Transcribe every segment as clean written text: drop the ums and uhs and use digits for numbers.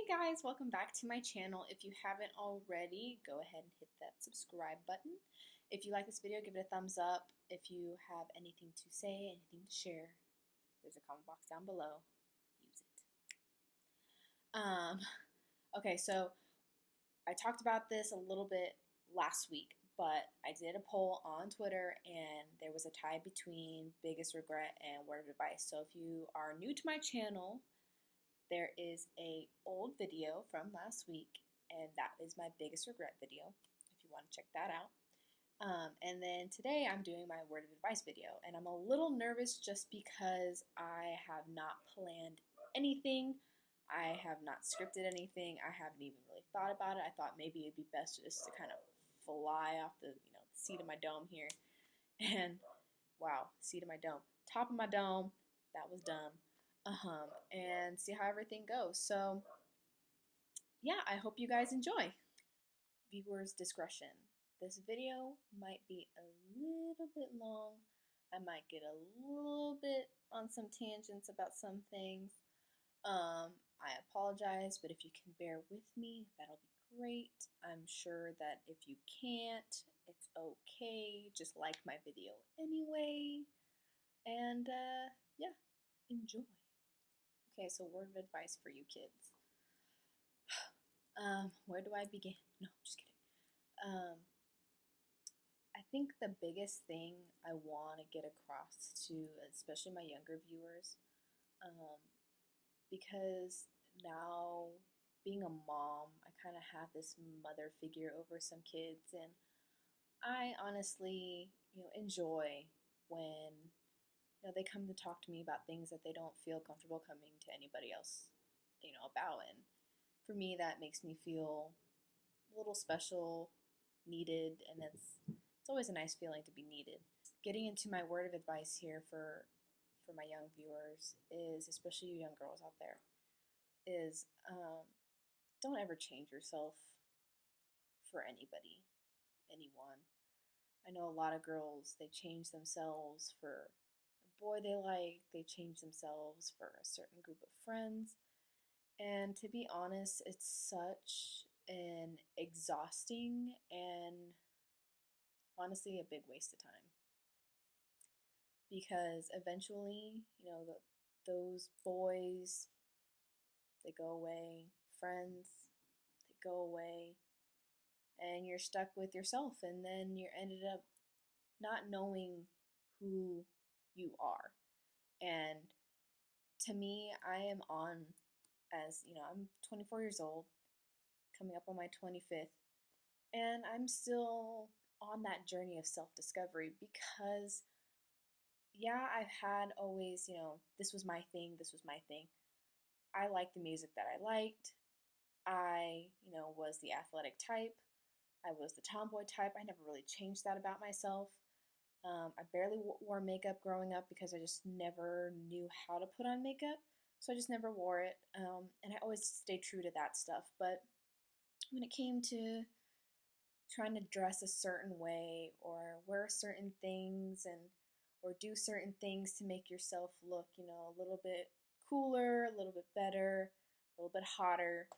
Guys, welcome back to my channel. If you haven't already, go ahead and hit that subscribe button. If you like this video, give it a thumbs up. If you have anything to say, anything to share, there's a comment box down below. Use it. Okay, so I talked about this a little bit last week, but I did a poll on Twitter and there was a tie between biggest regret and word of advice. So if you are new to my channel, there is a old video from last week, and that is my biggest regret video, if you want to check that out. And then today I'm doing my word of advice video, and I'm a little nervous just because I have not planned anything. I have not scripted anything. I haven't even really thought about it. I thought maybe it'd be best just to kind of fly off the seat of my dome here. And wow, seat of my dome, top of my dome, that was dumb. And see how everything goes. So yeah, I hope you guys enjoy. Viewers' discretion. This video might be a little bit long. I might get a little bit on some tangents about some things. I apologize, but if you can bear with me, that'll be great. I'm sure that if you can't, it's okay. Just like my video anyway. And yeah, enjoy. Okay, so word of advice for you kids. Where do I begin? No, I'm just kidding. I think the biggest thing I want to get across to, especially my younger viewers, because now being a mom, I kind of have this mother figure over some kids, and I honestly, enjoy when they come to talk to me about things that they don't feel comfortable coming to anybody else, about. And for me, that makes me feel a little special, needed, and it's always a nice feeling to be needed. Getting into my word of advice here for my young viewers is, especially you young girls out there, is don't ever change yourself for anybody, anyone. I know a lot of girls, they change themselves for a boy they like, they change themselves for a certain group of friends. And to be honest, it's such an exhausting and honestly a big waste of time. Because eventually, those boys, they go away, friends, they go away, and you're stuck with yourself, and then you're ended up not knowing who you are. And to me, I am on, as I'm 24 years old, coming up on my 25th, and I'm still on that journey of self-discovery because yeah, I've had always, this was my thing, this was my thing. I liked the music that I liked. I, was the athletic type. I was the tomboy type. I never really changed that about myself. I barely wore makeup growing up because I just never knew how to put on makeup. So I just never wore it. And I always stayed true to that stuff. But when it came to trying to dress a certain way or wear certain things and or do certain things to make yourself look, a little bit cooler, a little bit better, a little bit hotter.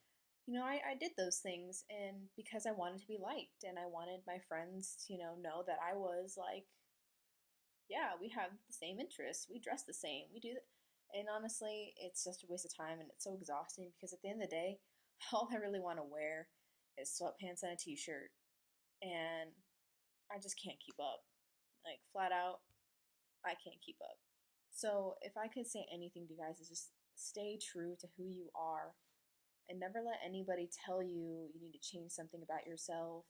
I did those things, and because I wanted to be liked and I wanted my friends to, know that I was like, yeah, we have the same interests, we dress the same, we do that. And honestly, it's just a waste of time and it's so exhausting because at the end of the day, all I really want to wear is sweatpants and a t-shirt, and I just can't keep up. Like, flat out, I can't keep up. So if I could say anything to you guys, is just stay true to who you are and never let anybody tell you you need to change something about yourself.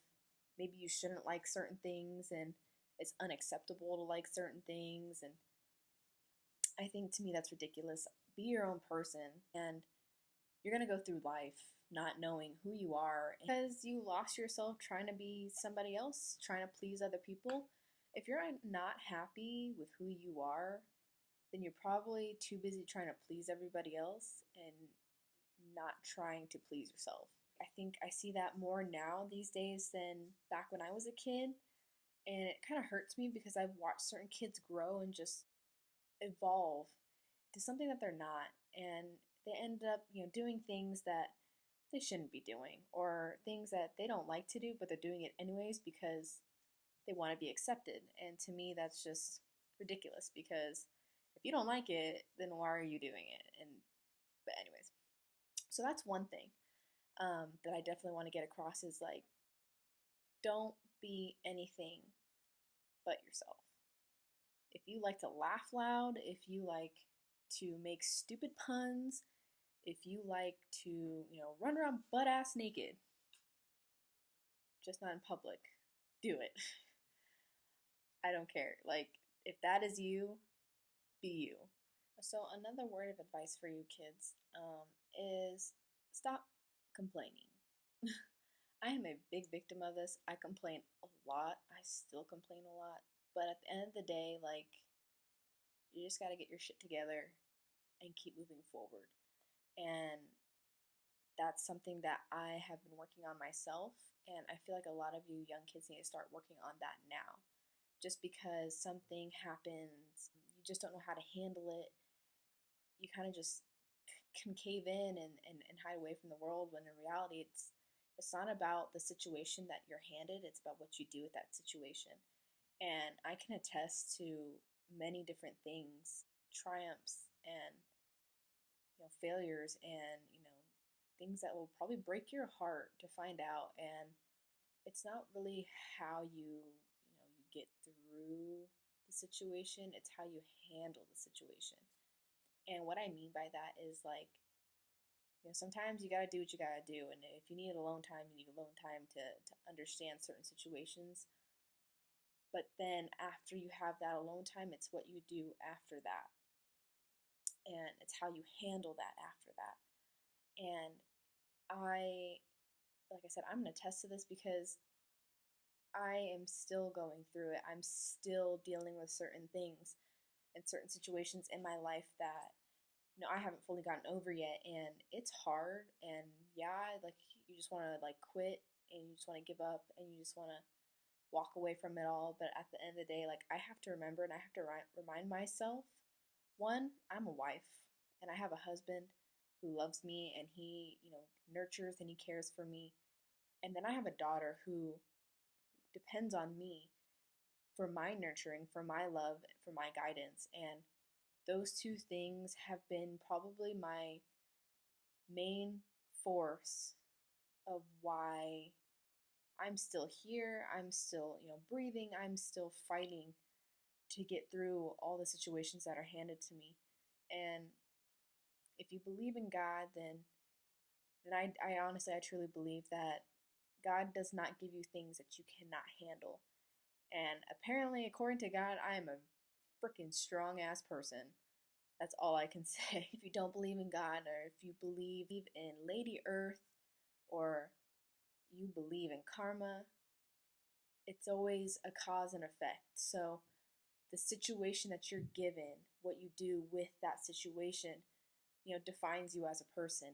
Maybe you shouldn't like certain things and it's unacceptable to like certain things. And I think to me that's ridiculous. Be your own person, and you're going to go through life not knowing who you are because you lost yourself trying to be somebody else, trying to please other people. If you're not happy with who you are, then you're probably too busy trying to please everybody else and not trying to please yourself. I think I see that more now these days than back when I was a kid. And it kind of hurts me because I've watched certain kids grow and just evolve to something that they're not. And they end up, doing things that they shouldn't be doing, or things that they don't like to do, but they're doing it anyways because they want to be accepted. And to me, that's just ridiculous because if you don't like it, then why are you doing it? And but anyways, so that's one thing that I definitely want to get across is like, don't be anything but yourself. If you like to laugh loud, if you like to make stupid puns, if you like to, run around butt ass naked, just not in public, do it. I don't care. Like, if that is you, be you. So, another word of advice for you kids is stop complaining. I am a big victim of this. I complain a lot. I still complain a lot. But at the end of the day, like, you just got to get your shit together and keep moving forward. And that's something that I have been working on myself. And I feel like a lot of you young kids need to start working on that now. Just because something happens, you just don't know how to handle it. You kind of just can cave in and hide away from the world when in reality it's not about the situation that you're handed, it's about what you do with that situation. And I can attest to many different things, triumphs and failures and things that will probably break your heart to find out. And it's not really how you get through the situation, it's how you handle the situation. And what I mean by that is like, sometimes you gotta do what you gotta do, and if you need alone time, you need alone time to understand certain situations. But then after you have that alone time, it's what you do after that, and it's how you handle that after that. And like I said, I'm gonna attest to this because I am still going through it. I'm still dealing with certain things and certain situations in my life that I haven't fully gotten over yet, and it's hard. And yeah, like you just want to like quit, and you just want to give up, and you just want to walk away from it all. But at the end of the day, like I have to remember, and I have to remind myself, one, I'm a wife, and I have a husband who loves me, and he nurtures and he cares for me, and then I have a daughter who depends on me for my nurturing, for my love, for my guidance. And those two things have been probably my main force of why I'm still here. I'm still, breathing. I'm still fighting to get through all the situations that are handed to me. And if you believe in God, then I honestly, I truly believe that God does not give you things that you cannot handle. And apparently, according to God, I am a freaking strong ass person. That's all I can say. If you don't believe in God, or if you believe in Lady Earth, or you believe in karma, it's always a cause and effect. So the situation that you're given, what you do with that situation, defines you as a person.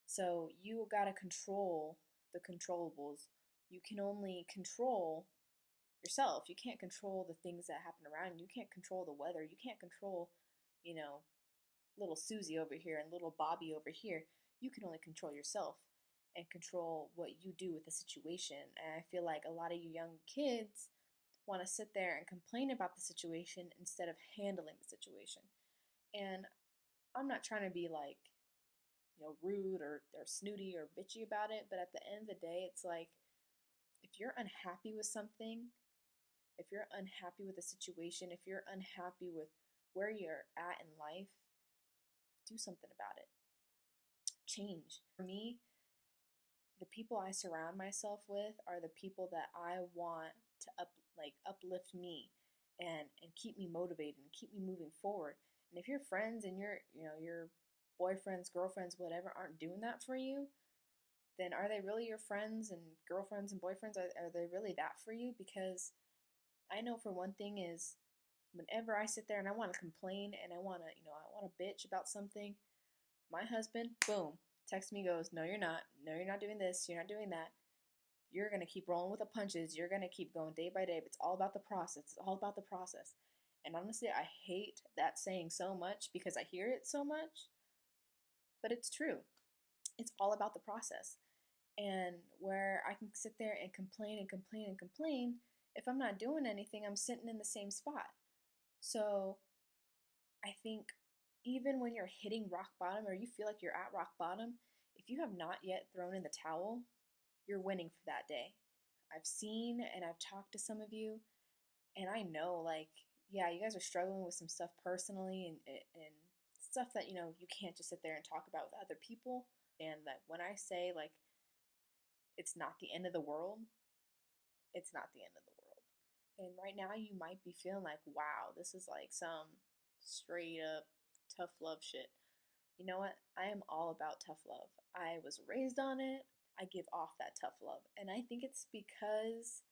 So you gotta control the controllables. You can only control yourself. You can't control the things that happen around you. You can't control the weather. You can't control, you know, little Susie over here and little Bobby over here. You can only control yourself and control what you do with the situation. And I feel like a lot of you young kids want to sit there and complain about the situation instead of handling the situation. And I'm not trying to be like, rude or snooty or bitchy about it, but at the end of the day, it's like if you're unhappy with something, if you're unhappy with a situation, if you're unhappy with where you're at in life, do something about it. Change. For me, the people I surround myself with are the people that I want to uplift me and keep me motivated and keep me moving forward. And if your friends and your boyfriends, girlfriends, whatever aren't doing that for you, then are they really your friends and girlfriends and boyfriends? Are they really that for you? Because I know for one thing is whenever I sit there and I want to complain and I want to, I want to bitch about something, my husband, boom, texts me, goes, no, you're not. No, you're not doing this. You're not doing that. You're going to keep rolling with the punches. You're going to keep going day by day. It's all about the process. It's all about the process. And honestly, I hate that saying so much because I hear it so much, but it's true. It's all about the process. And where I can sit there and complain and complain and complain, if I'm not doing anything, I'm sitting in the same spot. So I think even when you're hitting rock bottom or you feel like you're at rock bottom, if you have not yet thrown in the towel, you're winning for that day. I've seen and I've talked to some of you, and I know, like, yeah, you guys are struggling with some stuff personally and stuff that, you can't just sit there and talk about with other people. And that when I say, like, it's not the end of the world, it's not the end of the world. And right now, you might be feeling like, wow, this is like some straight up tough love shit. You know what? I am all about tough love. I was raised on it. I give off that tough love. And I think it's because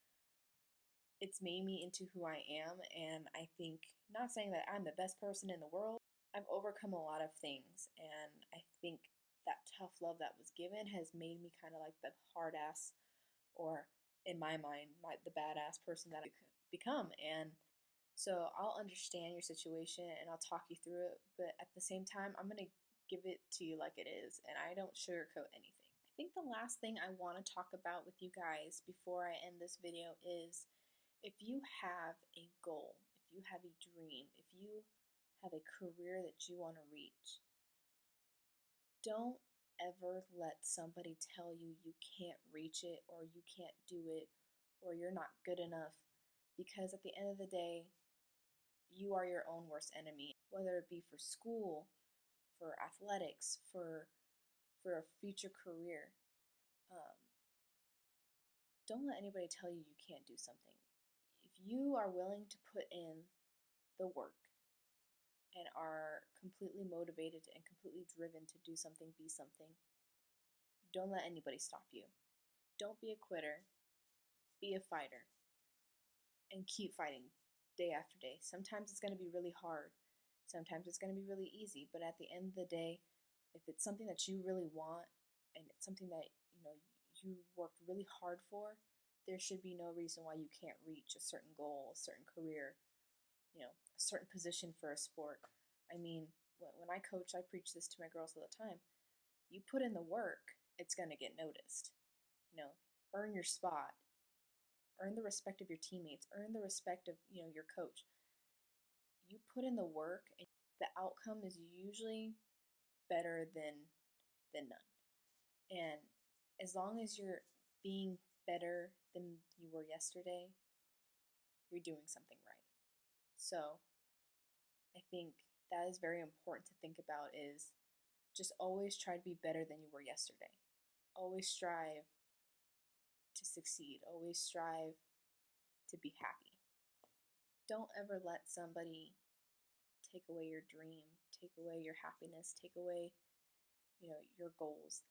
it's made me into who I am. And I think, not saying that I'm the best person in the world, I've overcome a lot of things. And I think that tough love that was given has made me kind of like the hard ass, or in my mind, the badass person that I could become. And so I'll understand your situation and I'll talk you through it. But at the same time, I'm going to give it to you like it is. And I don't sugarcoat anything. I think the last thing I want to talk about with you guys before I end this video is, if you have a goal, if you have a dream, if you have a career that you want to reach, don't ever let somebody tell you you can't reach it or you can't do it or you're not good enough, because at the end of the day, you are your own worst enemy, whether it be for school, for athletics, for a future career. Um, don't let anybody tell you you can't do something. If you are willing to put in the work and are completely motivated and completely driven to do something, be something, don't let anybody stop you. Don't be a quitter, be a fighter, and keep fighting day after day. Sometimes it's going to be really hard, sometimes it's going to be really easy, but at the end of the day, if it's something that you really want and it's something that you worked really hard for, there should be no reason why you can't reach a certain goal, a certain career, a certain position for a sport. I mean, when I coach, I preach this to my girls all the time. You put in the work, it's going to get noticed. Earn your spot, earn the respect of your teammates, earn the respect of, your coach. You put in the work and the outcome is usually better than none. And as long as you're being better than you were yesterday, you're doing something right. So I think that is very important to think about, is just always try to be better than you were yesterday. Always strive to succeed. Always strive to be happy. Don't ever let somebody take away your dream, take away your happiness, take away, your goals.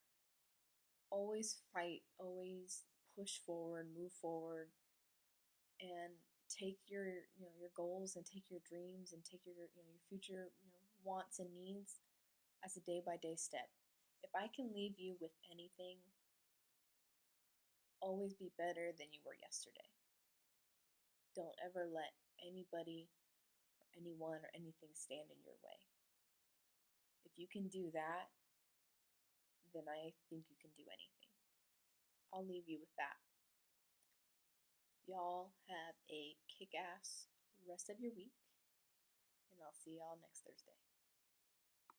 Always fight, always push forward, move forward, and take your goals and take your dreams and take your future wants and needs as a day by day step. If I can leave you with anything, always be better than you were yesterday. Don't ever let anybody or anyone or anything stand in your way. If you can do that, then I think you can do anything. I'll leave you with that. Y'all have a kick ass rest of your week, and I'll see y'all next Thursday.